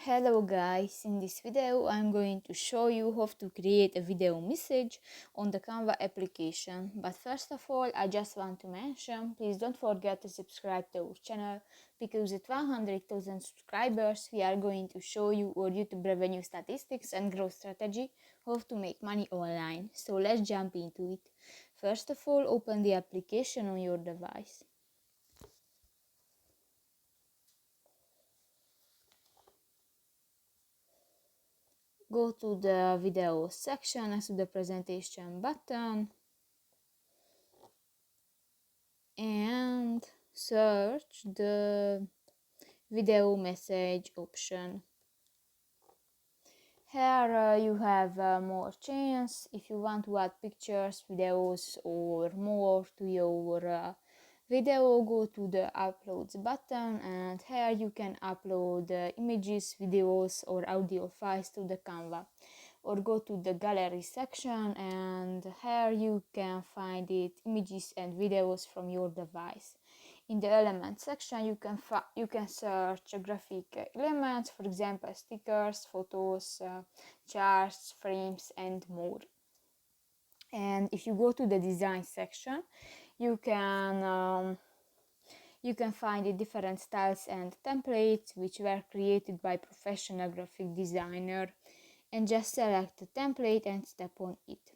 Hello guys, in this video I'm going to show you how to create a video message on the Canva application. But first of all, I just want to mention, please don't forget to subscribe to our channel, because at 100,000 subscribers we are going to show you our YouTube revenue statistics and growth strategy, how to make money online. So let's jump into it. First of all, open the application on your device. Go to the video section next to the presentation button and search the video message option. Here you have more chance if you want to add pictures, videos or more to your video. Go to the uploads button and here you can upload images, videos or audio files to the Canva, or go to the gallery section and here you can find images and videos from your device. In the element section you can search graphic elements, for example stickers, photos, charts, frames and more. And if you go to the design section you can find the different styles and templates which were created by professional graphic designer, and just select the template and step on it.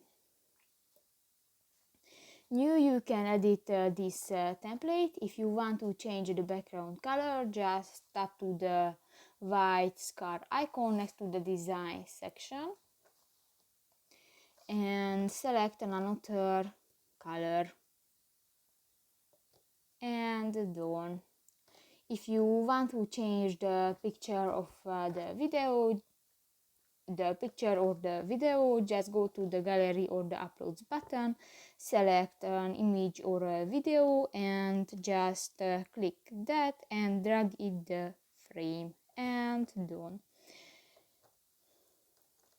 New, you can edit this template. If you want to change the background color, just tap to the white square icon next to the design section and select another color and done. If you want to change the picture of the picture or the video, just go to the gallery or the uploads button, select an image or a video and just click that and drag it the frame and done.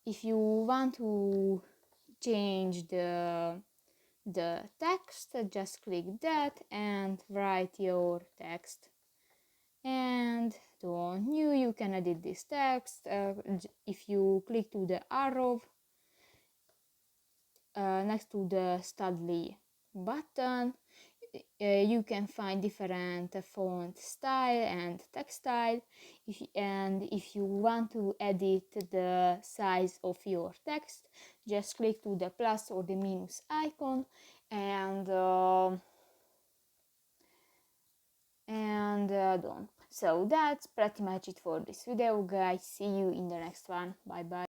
If you want to change the text, just click that and write your text and done. You can edit this text if you click to the arrow next to the Studly button. You can find different font style and text style, and if you want to edit the size of your text, just click to the plus or the minus icon and done. So that's pretty much it for this video guys. See you in the next one. Bye bye.